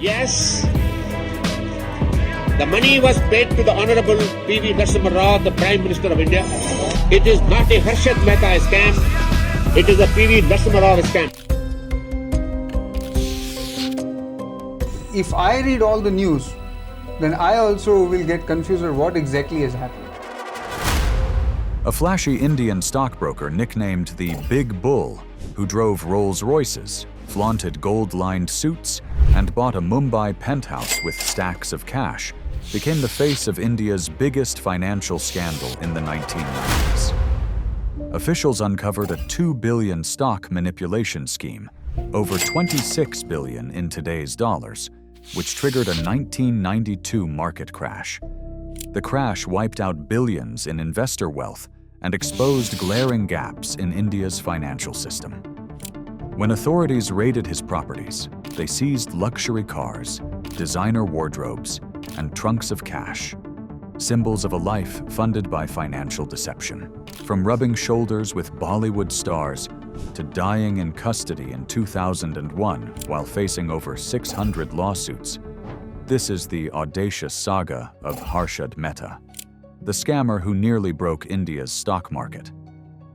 Yes, the money was paid to the Honorable P.V. Narasimha Rao, the Prime Minister of India. It is not a Harshad Mehta scam. It is a P.V. Narasimha Rao scam. If I read all the news, then I also will get confused at what exactly is happening. A flashy Indian stockbroker nicknamed the Big Bull, who drove Rolls-Royces, flaunted gold-lined suits, and bought a Mumbai penthouse with stacks of cash, became the face of India's biggest financial scandal in the 1990s. Officials uncovered a $2 billion stock manipulation scheme, over $26 billion in today's dollars, which triggered a 1992 market crash. The crash wiped out billions in investor wealth and exposed glaring gaps in India's financial system. When authorities raided his properties, they seized luxury cars, designer wardrobes, and trunks of cash, symbols of a life funded by financial deception. From rubbing shoulders with Bollywood stars to dying in custody in 2001 while facing over 600 lawsuits, this is the audacious saga of Harshad Mehta, the scammer who nearly broke India's stock market.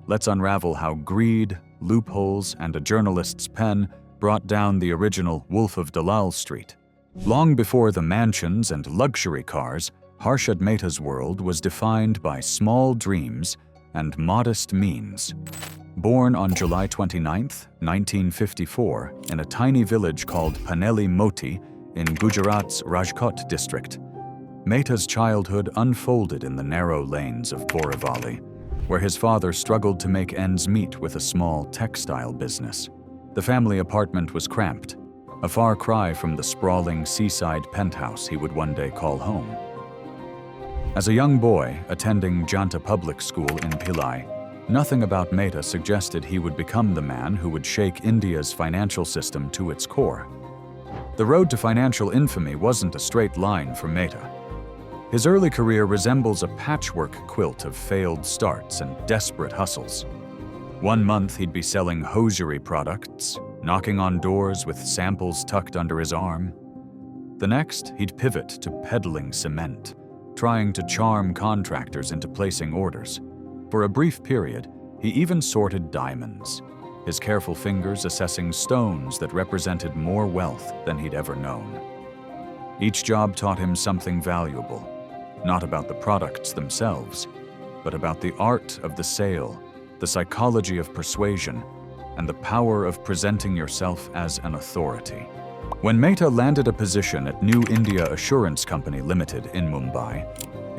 Let's unravel how greed, loopholes, and a journalist's pen brought down the original Wolf of Dalal Street. Long before the mansions and luxury cars, Harshad Mehta's world was defined by small dreams and modest means. Born on July 29, 1954, in a tiny village called Paneli Moti in Gujarat's Rajkot district, Mehta's childhood unfolded in the narrow lanes of Borivali, where his father struggled to make ends meet with a small textile business. The family apartment was cramped, a far cry from the sprawling seaside penthouse he would one day call home. As a young boy attending Janta Public School in Bhilai, nothing about Mehta suggested he would become the man who would shake India's financial system to its core. The road to financial infamy wasn't a straight line for Mehta. His early career resembles a patchwork quilt of failed starts and desperate hustles. One month he'd be selling hosiery products, knocking on doors with samples tucked under his arm. The next, he'd pivot to peddling cement, trying to charm contractors into placing orders. For a brief period, he even sorted diamonds, his careful fingers assessing stones that represented more wealth than he'd ever known. Each job taught him something valuable, not about the products themselves, but about the art of the sale, the psychology of persuasion, and the power of presenting yourself as an authority. When Mehta landed a position at New India Assurance Company Limited in Mumbai,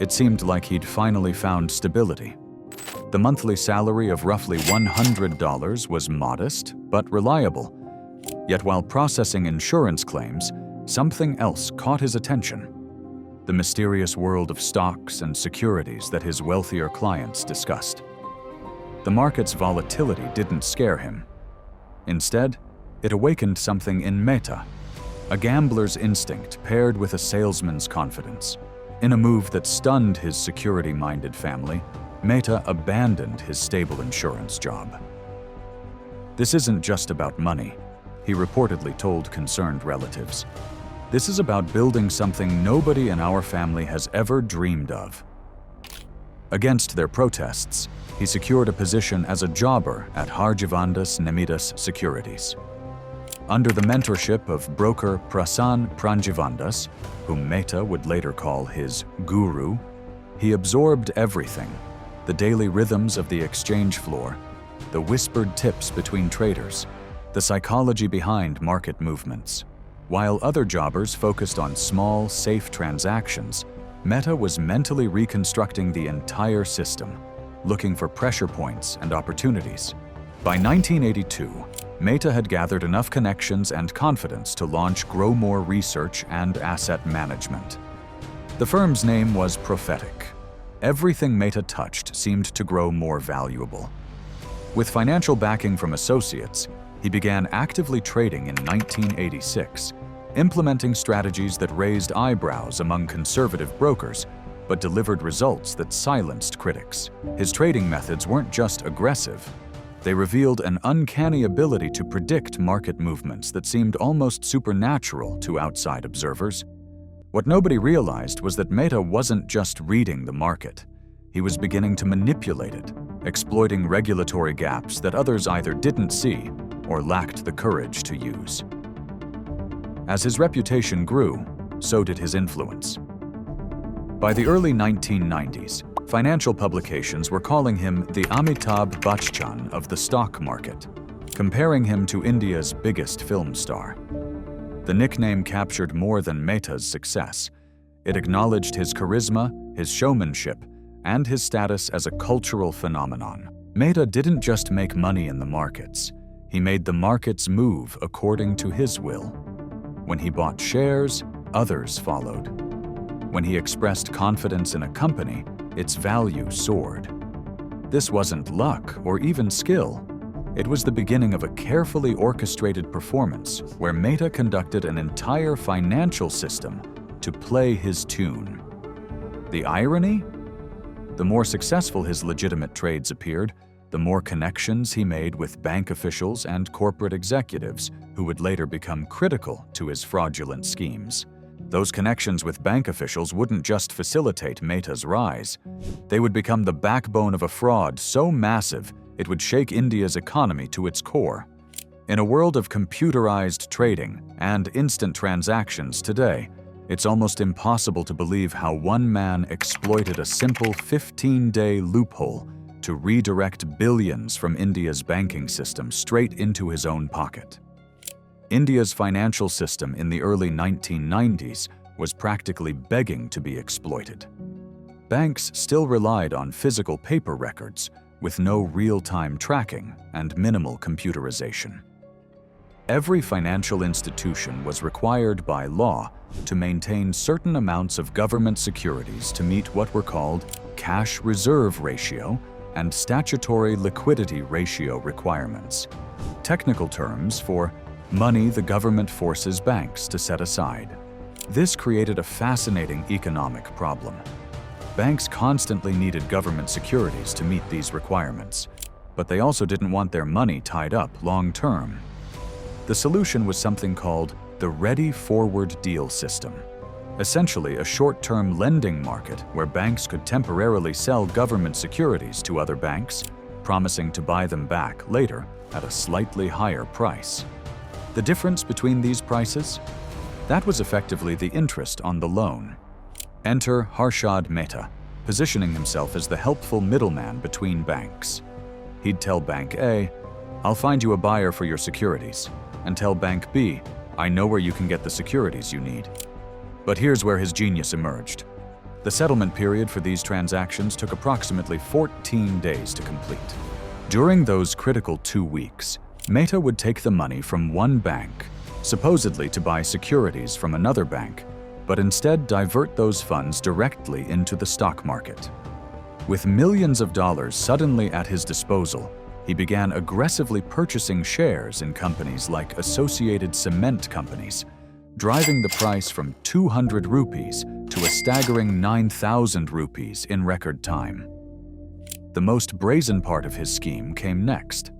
it seemed like he'd finally found stability. The monthly salary of roughly $100 was modest but reliable. Yet while processing insurance claims, something else caught his attention: the mysterious world of stocks and securities that his wealthier clients discussed. The market's volatility didn't scare him. Instead, it awakened something in Mehta, a gambler's instinct paired with a salesman's confidence. In a move that stunned his security-minded family, Mehta abandoned his stable insurance job. "This isn't just about money," he reportedly told concerned relatives. "This is about building something nobody in our family has ever dreamed of." Against their protests, he secured a position as a jobber at Harjivandas Nemidas Securities. Under the mentorship of broker Prasan Pranjivandas, whom Mehta would later call his guru, he absorbed everything: the daily rhythms of the exchange floor, the whispered tips between traders, the psychology behind market movements. While other jobbers focused on small, safe transactions, Mehta was mentally reconstructing the entire system, looking for pressure points and opportunities. By 1982, Mehta had gathered enough connections and confidence to launch Growmore Research and Asset Management. The firm's name was prophetic. Everything Mehta touched seemed to grow more valuable. With financial backing from associates, he began actively trading in 1986, implementing strategies that raised eyebrows among conservative brokers, but delivered results that silenced critics. His trading methods weren't just aggressive, They revealed an uncanny ability to predict market movements that seemed almost supernatural to outside observers. What nobody realized was that Mehta wasn't just reading the market. He was beginning to manipulate it, exploiting regulatory gaps that others either didn't see or lacked the courage to use. As his reputation grew, so did his influence. By the early 1990s, financial publications were calling him the Amitabh Bachchan of the stock market, comparing him to India's biggest film star. The nickname captured more than Mehta's success. It acknowledged his charisma, his showmanship, and his status as a cultural phenomenon. Mehta didn't just make money in the markets. He made the markets move according to his will. When he bought shares, others followed. When he expressed confidence in a company, its value soared. This wasn't luck or even skill. It was the beginning of a carefully orchestrated performance where Mehta conducted an entire financial system to play his tune. The irony? The more successful his legitimate trades appeared, the more connections he made with bank officials and corporate executives who would later become critical to his fraudulent schemes. Those connections with bank officials wouldn't just facilitate Mehta's rise. They would become the backbone of a fraud so massive it would shake India's economy to its core. In a world of computerized trading and instant transactions today, it's almost impossible to believe how one man exploited a simple 15-day loophole to redirect billions from India's banking system straight into his own pocket. India's financial system in the early 1990s was practically begging to be exploited. Banks still relied on physical paper records, with no real-time tracking and minimal computerization. Every financial institution was required by law to maintain certain amounts of government securities to meet what were called cash reserve ratio and statutory liquidity ratio requirements, technical terms for money the government forces banks to set aside. This created a fascinating economic problem. Banks constantly needed government securities to meet these requirements, but they also didn't want their money tied up long-term. The solution was something called the Ready Forward Deal system, essentially a short-term lending market where banks could temporarily sell government securities to other banks, promising to buy them back later at a slightly higher price. The difference between these prices? That was effectively the interest on the loan. Enter Harshad Mehta, positioning himself as the helpful middleman between banks. He'd tell Bank A, "I'll find you a buyer for your securities," and tell Bank B, "I know where you can get the securities you need." But here's where his genius emerged. The settlement period for these transactions took approximately 14 days to complete. During those critical 2 weeks, Mehta would take the money from one bank, supposedly to buy securities from another bank, but instead divert those funds directly into the stock market. With millions of dollars suddenly at his disposal, he began aggressively purchasing shares in companies like Associated Cement Companies, driving the price from 200 rupees to a staggering 9,000 rupees in record time. The most brazen part of his scheme came next.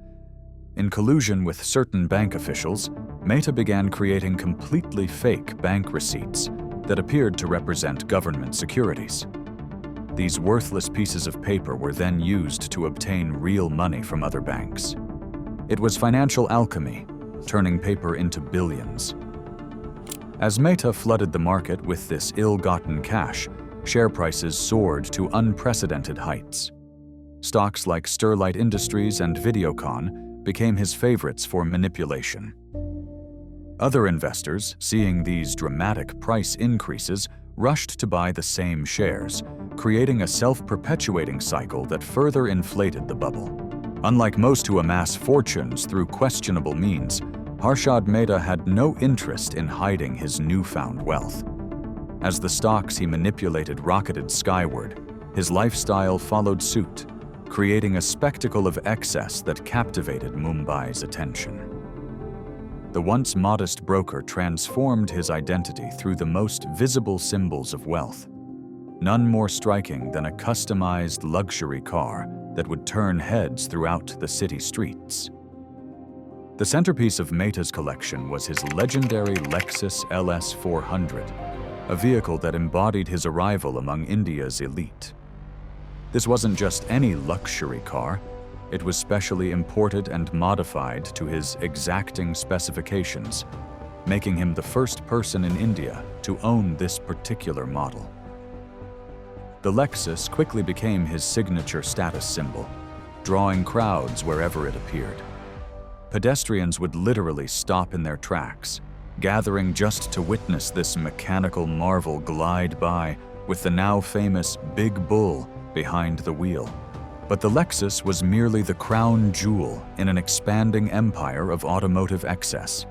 In collusion with certain bank officials, Mehta began creating completely fake bank receipts that appeared to represent government securities. These worthless pieces of paper were then used to obtain real money from other banks. It was financial alchemy, turning paper into billions. As Mehta flooded the market with this ill-gotten cash, share prices soared to unprecedented heights. Stocks like Sterlite Industries and Videocon became his favorites for manipulation. Other investors, seeing these dramatic price increases, rushed to buy the same shares, creating a self-perpetuating cycle that further inflated the bubble. Unlike most who amass fortunes through questionable means, Harshad Mehta had no interest in hiding his newfound wealth. As the stocks he manipulated rocketed skyward, his lifestyle followed suit, creating a spectacle of excess that captivated Mumbai's attention. The once modest broker transformed his identity through the most visible symbols of wealth. None more striking than a customized luxury car, that would turn heads throughout the city streets. The centerpiece of Mehta's collection was his legendary Lexus LS 400, a vehicle that embodied his arrival among India's elite. This wasn't just any luxury car, it was specially imported and modified to his exacting specifications, making him the first person in India to own this particular model. The Lexus quickly became his signature status symbol, drawing crowds wherever it appeared. Pedestrians would literally stop in their tracks, gathering just to witness this mechanical marvel glide by with the now famous Big Bull behind the wheel. But the Lexus was merely the crown jewel in an expanding empire of automotive excess.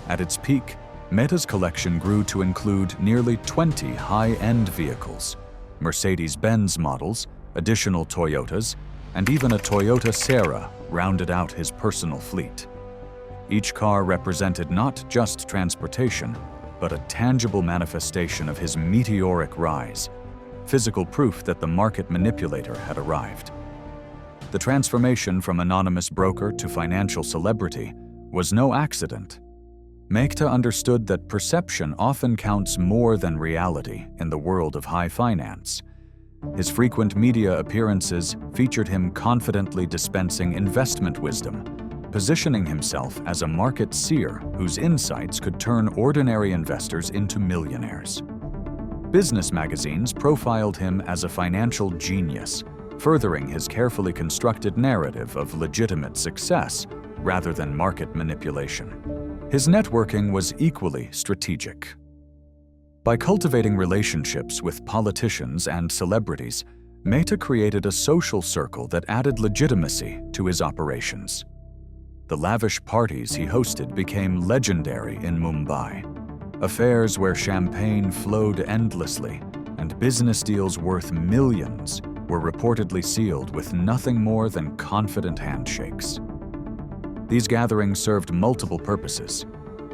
At its peak, Mehta's collection grew to include nearly 20 high-end vehicles, Mercedes-Benz models, additional Toyotas, and even a Toyota Serra rounded out his personal fleet. Each car represented not just transportation, but a tangible manifestation of his meteoric rise, physical proof that the market manipulator had arrived. The transformation from anonymous broker to financial celebrity was no accident. Mehta understood that perception often counts more than reality in the world of high finance. His frequent media appearances featured him confidently dispensing investment wisdom, positioning himself as a market seer whose insights could turn ordinary investors into millionaires. Business magazines profiled him as a financial genius, furthering his carefully constructed narrative of legitimate success rather than market manipulation. His networking was equally strategic. By cultivating relationships with politicians and celebrities, Mehta created a social circle that added legitimacy to his operations. The lavish parties he hosted became legendary in Mumbai, affairs where champagne flowed endlessly and business deals worth millions were reportedly sealed with nothing more than confident handshakes. These gatherings served multiple purposes.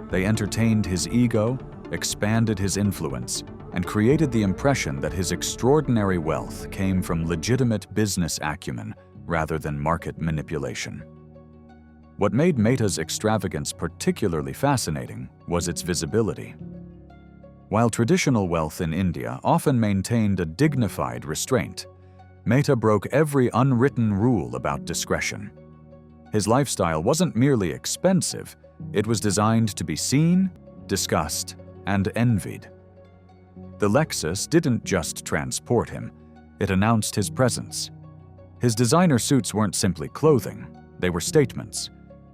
They entertained his ego, expanded his influence, and created the impression that his extraordinary wealth came from legitimate business acumen rather than market manipulation. What made Mehta's extravagance particularly fascinating was its visibility. While traditional wealth in India often maintained a dignified restraint, Mehta broke every unwritten rule about discretion. His lifestyle wasn't merely expensive, it was designed to be seen, discussed, and envied. The Lexus didn't just transport him, it announced his presence. His designer suits weren't simply clothing, they were statements.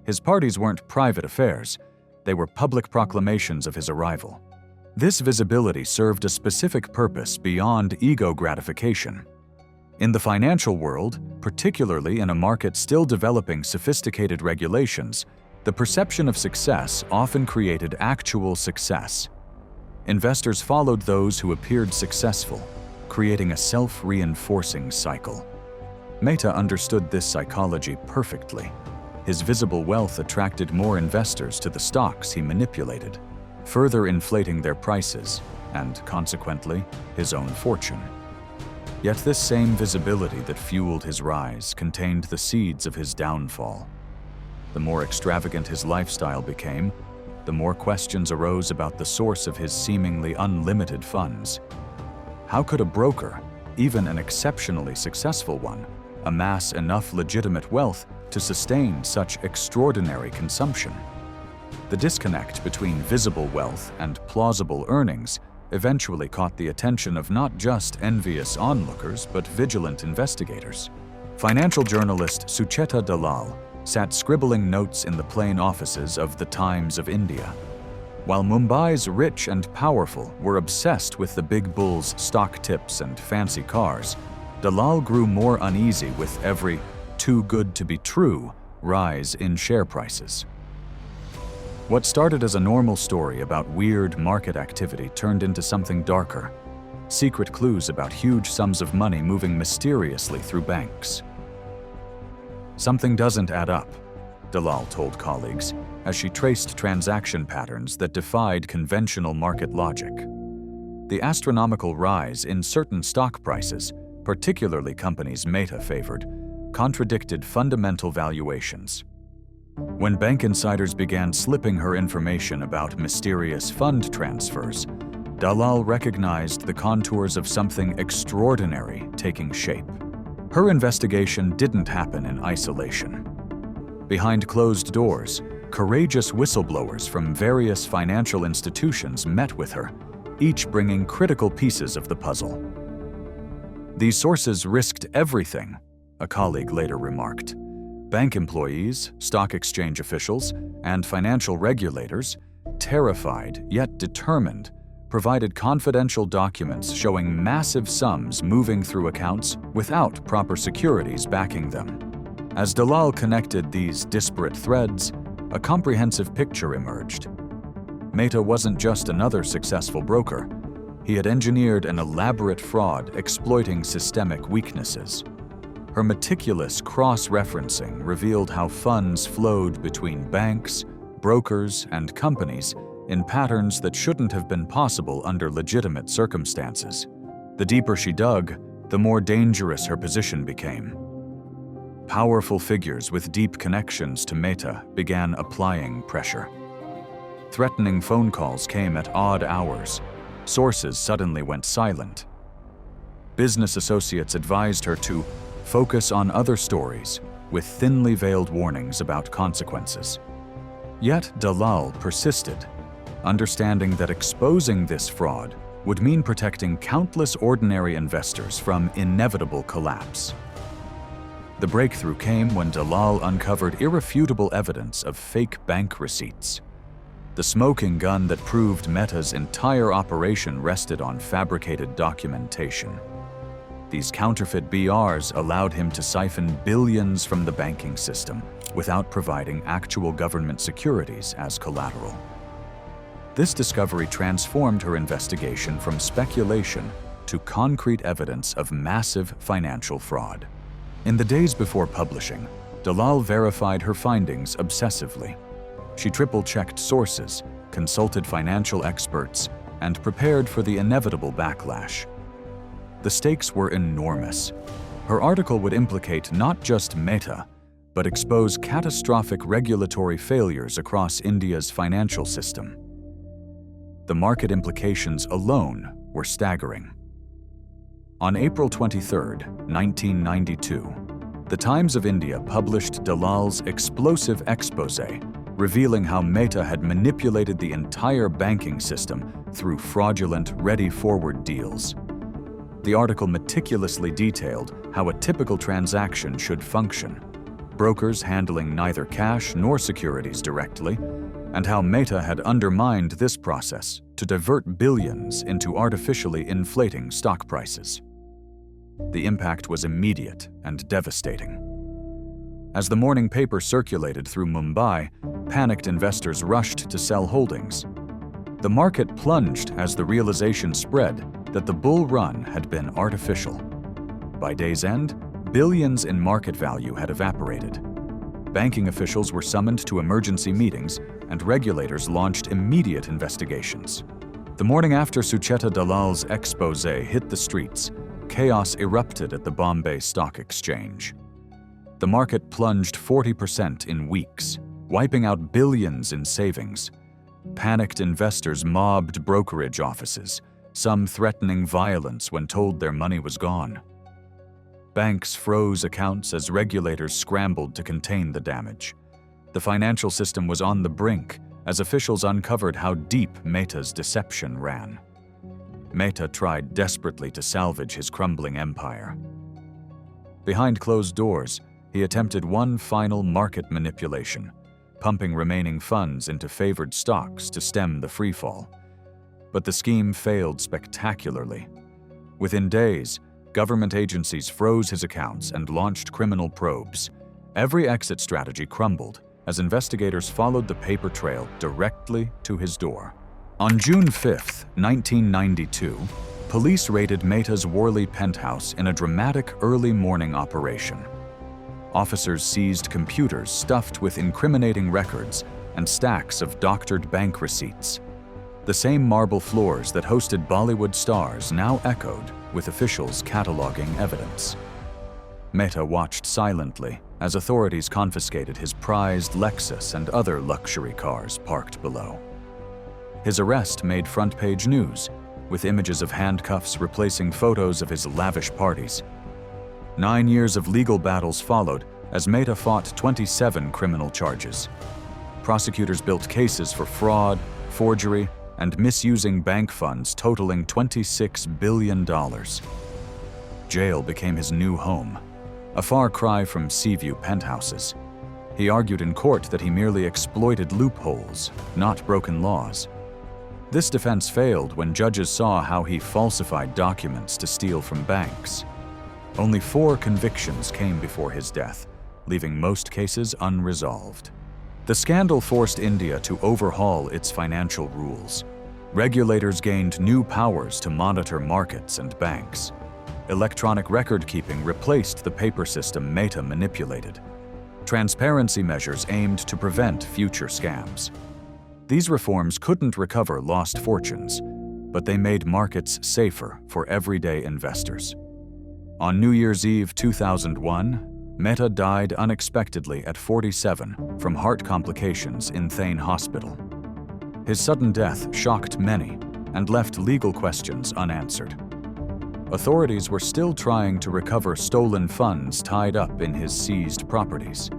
His parties weren't private affairs, they were public proclamations of his arrival. This visibility served a specific purpose beyond ego gratification. In the financial world, particularly in a market still developing sophisticated regulations, the perception of success often created actual success. Investors followed those who appeared successful, creating a self-reinforcing cycle. Mehta understood this psychology perfectly. His visible wealth attracted more investors to the stocks he manipulated, further inflating their prices and, consequently, his own fortune. Yet this same visibility that fueled his rise contained the seeds of his downfall. The more extravagant his lifestyle became, the more questions arose about the source of his seemingly unlimited funds. How could a broker, even an exceptionally successful one, amass enough legitimate wealth to sustain such extraordinary consumption? The disconnect between visible wealth and plausible earnings eventually caught the attention of not just envious onlookers but vigilant investigators. Financial journalist Sucheta Dalal sat scribbling notes in the plain offices of the Times of India. While Mumbai's rich and powerful were obsessed with the big bull's stock tips and fancy cars, Dalal grew more uneasy with every too good to be true rise in share prices. What started as a normal story about weird market activity turned into something darker. Secret clues about huge sums of money moving mysteriously through banks. Something doesn't add up, Dalal told colleagues, as she traced transaction patterns that defied conventional market logic. The astronomical rise in certain stock prices, particularly companies Mehta favored, contradicted fundamental valuations. When bank insiders began slipping her information about mysterious fund transfers, Dalal recognized the contours of something extraordinary taking shape. Her investigation didn't happen in isolation. Behind closed doors, courageous whistleblowers from various financial institutions met with her, each bringing critical pieces of the puzzle. These sources risked everything, a colleague later remarked. Bank employees, stock exchange officials, and financial regulators, terrified yet determined, provided confidential documents showing massive sums moving through accounts without proper securities backing them. As Dalal connected these disparate threads, a comprehensive picture emerged. Mehta wasn't just another successful broker. He had engineered an elaborate fraud exploiting systemic weaknesses. Her meticulous cross-referencing revealed how funds flowed between banks, brokers, and companies in patterns that shouldn't have been possible under legitimate circumstances. The deeper she dug, the more dangerous her position became. Powerful figures with deep connections to Mehta began applying pressure. Threatening phone calls came at odd hours. Sources suddenly went silent. Business associates advised her to focus on other stories with thinly veiled warnings about consequences. Yet Dalal persisted, understanding that exposing this fraud would mean protecting countless ordinary investors from inevitable collapse. The breakthrough came when Dalal uncovered irrefutable evidence of fake bank receipts. The smoking gun that proved Mehta's entire operation rested on fabricated documentation. These counterfeit BRs allowed him to siphon billions from the banking system without providing actual government securities as collateral. This discovery transformed her investigation from speculation to concrete evidence of massive financial fraud. In the days before publishing, Dalal verified her findings obsessively. She triple-checked sources, consulted financial experts, and prepared for the inevitable backlash. The stakes were enormous. Her article would implicate not just Mehta, but expose catastrophic regulatory failures across India's financial system. The market implications alone were staggering. On April 23, 1992, The Times of India published Dalal's explosive exposé, revealing how Mehta had manipulated the entire banking system through fraudulent ready-forward deals. The article meticulously detailed how a typical transaction should function, brokers handling neither cash nor securities directly, and how Mehta had undermined this process to divert billions into artificially inflating stock prices. The impact was immediate and devastating. As the morning paper circulated through Mumbai, panicked investors rushed to sell holdings. The market plunged as the realization spread that the bull run had been artificial. By day's end, billions in market value had evaporated. Banking officials were summoned to emergency meetings, and regulators launched immediate investigations. The morning after Sucheta Dalal's exposé hit the streets, chaos erupted at the Bombay Stock Exchange. The market plunged 40% in weeks, wiping out billions in savings. Panicked investors mobbed brokerage offices, some threatening violence when told their money was gone. Banks froze accounts as regulators scrambled to contain the damage. The financial system was on the brink as officials uncovered how deep Mehta's deception ran. Mehta tried desperately to salvage his crumbling empire. Behind closed doors, he attempted one final market manipulation, pumping remaining funds into favored stocks to stem the freefall. But the scheme failed spectacularly. Within days, government agencies froze his accounts and launched criminal probes. Every exit strategy crumbled as investigators followed the paper trail directly to his door. On June 5, 1992, police raided Mehta's Worli penthouse in a dramatic early morning operation. Officers seized computers stuffed with incriminating records and stacks of doctored bank receipts. The same marble floors that hosted Bollywood stars now echoed with officials cataloging evidence. Mehta watched silently as authorities confiscated his prized Lexus and other luxury cars parked below. His arrest made front-page news, with images of handcuffs replacing photos of his lavish parties. 9 years of legal battles followed as Mehta fought 27 criminal charges. Prosecutors built cases for fraud, forgery, and misusing bank funds totaling $26 billion. Jail became his new home, a far cry from Seaview penthouses. He argued in court that he merely exploited loopholes, not broken laws. This defense failed when judges saw how he falsified documents to steal from banks. Only 4 convictions came before his death, leaving most cases unresolved. The scandal forced India to overhaul its financial rules. Regulators gained new powers to monitor markets and banks. Electronic record-keeping replaced the paper system Mehta manipulated. Transparency measures aimed to prevent future scams. These reforms couldn't recover lost fortunes, but they made markets safer for everyday investors. On New Year's Eve 2001, Mehta died unexpectedly at 47 from heart complications in Thane Hospital. His sudden death shocked many and left legal questions unanswered. Authorities were still trying to recover stolen funds tied up in his seized properties.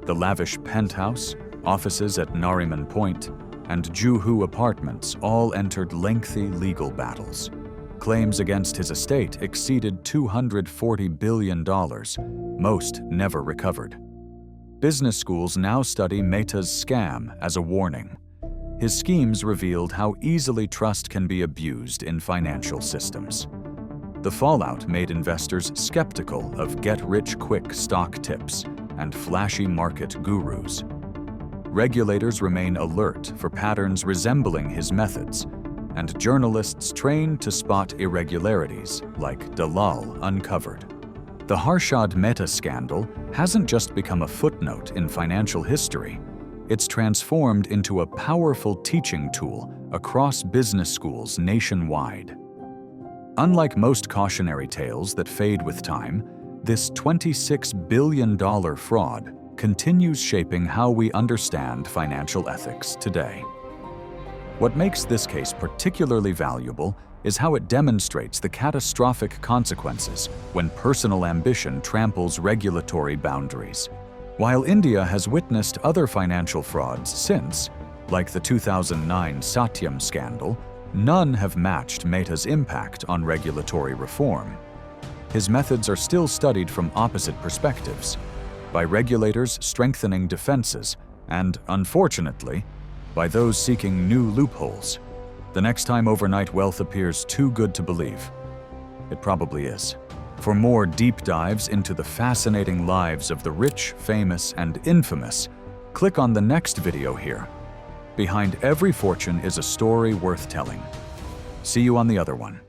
The lavish penthouse, offices at Nariman Point, and Juhu apartments all entered lengthy legal battles. Claims against his estate exceeded $240 billion, most never recovered. Business schools now study Mehta's scam as a warning. His schemes revealed how easily trust can be abused in financial systems. The fallout made investors skeptical of get-rich-quick stock tips and flashy market gurus. Regulators remain alert for patterns resembling his methods, and journalists trained to spot irregularities like Dalal uncovered. The Harshad Mehta scandal hasn't just become a footnote in financial history, it's transformed into a powerful teaching tool across business schools nationwide. Unlike most cautionary tales that fade with time, this $26 billion fraud continues shaping how we understand financial ethics today. What makes this case particularly valuable is how it demonstrates the catastrophic consequences when personal ambition tramples regulatory boundaries. While India has witnessed other financial frauds since, like the 2009 Satyam scandal, none have matched Mehta's impact on regulatory reform. His methods are still studied from opposite perspectives, by regulators strengthening defenses, and, unfortunately, by those seeking new loopholes. The next time overnight wealth appears too good to believe, it probably is. For more deep dives into the fascinating lives of the rich, famous, and infamous, click on the next video here. Behind every fortune is a story worth telling. See you on the other one.